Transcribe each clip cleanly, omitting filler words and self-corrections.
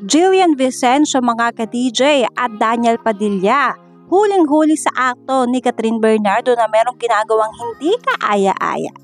Jillian Vicencio mga ka-DJ at Daniel Padilla. Huling-huli sa akto ni Catherine Bernardo na merong ginagawang hindi kaaya-aya.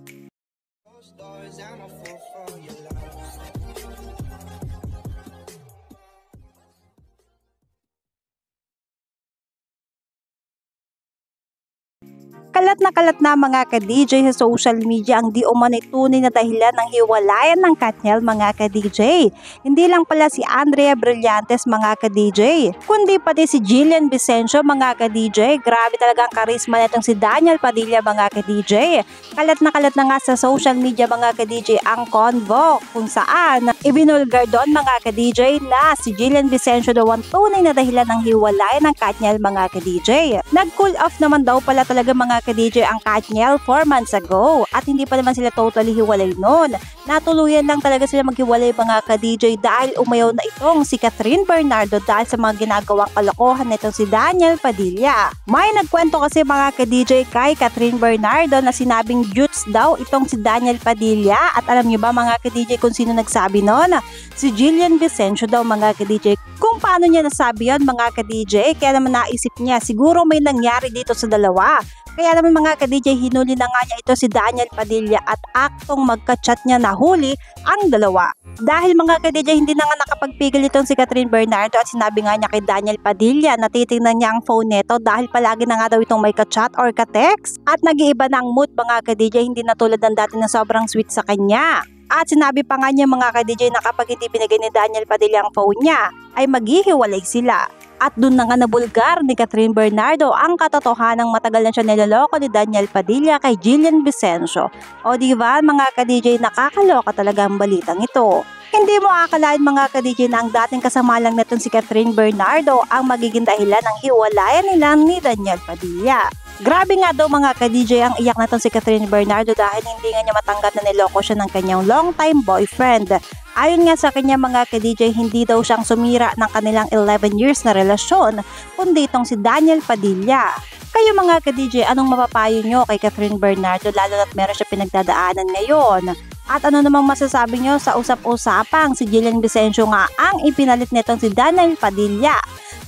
Kalat na mga ka-DJ sa social media ang di umano'y tunay na dahilan ng hiwalayan ng Katniel mga ka-DJ. Hindi lang pala si Andrea Brillantes mga ka-DJ, kundi pati si Jillian Vicencio mga ka-DJ. Grabe talaga ang karisma nitong si Daniel Padilla mga ka-DJ. Kalat na nga sa social media mga ka-DJ ang convo kung saan ibinulgar doon mga ka-DJ na si Jillian Vicencio daw ang tunay na dahilan ng hiwalayan ng Katniel mga ka-DJ. Nag-cool off naman daw pala talaga mga ka-DJ ang Katniel 4 months ago at hindi pa naman sila totally hiwalay noon. Natuluyan lang talaga sila maghiwalay mga ka-DJ dahil umayaw na itong si Catherine Bernardo dahil sa mga ginagawang kalokohan nitong si Daniel Padilla. May nagkwento kasi mga ka-DJ kay Catherine Bernardo na sinabing Jutes daw itong si Daniel Padilla at alam niyo ba mga ka-DJ kung sino nagsabi noon? Si Jillian Vicencio daw mga ka-DJ. Kung paano niya nasabi yon mga ka-DJ, kaya naman naisip niya siguro may nangyari dito sa dalawa. Kaya naman mga ka-DJ, hinuli na nga niya ito si Daniel Padilla at aktong magka-chat niya na huli ang dalawa. Dahil mga ka-DJ, hindi na nga nakapagpigil itong si Catherine Bernardo at sinabi nga niya kay Daniel Padilla na titingnan niya ang phone nito dahil palagi na nga daw itong may ka-chat or ka-text. At nag-iiba na ang mood mga ka-DJ, hindi na tulad ng dati na sobrang sweet sa kanya. At sinabi pa nga niya mga ka-DJ na kapag hindi pinagay ni Daniel Padilla ang phone niya, ay maghihiwalay sila. At dun na nga nabulgar ni Catherine Bernardo ang katotohanang matagal na siya niloloko ni Daniel Padilla kay Jillian Vicencio. O diba mga ka-DJ, nakakaloka talaga ang balitang ito. Hindi mo akalain mga ka-DJ na ang dating kasama lang natin si Catherine Bernardo ang magiging dahilan ng hiwalayan nila ni Daniel Padilla. Grabe nga daw mga ka-DJ ang iyak natin si Catherine Bernardo dahil hindi nga niya matanggap na niloko siya ng kanyang long-time boyfriend. Ayon nga sa kanya mga ka-DJ, hindi daw siyang sumira ng kanilang 11 years na relasyon, kundi itong si Daniel Padilla. Kayo mga ka-DJ, anong mapapayo nyo kay Catherine Bernardo lalo na't meron siya pinagdadaanan ngayon? At ano namang masasabi nyo sa usap-usapang si Jillian Vicencio nga ang ipinalit nitong si Daniel Padilla?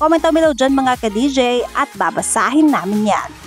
Comment below dyan mga ka-DJ at babasahin namin yan.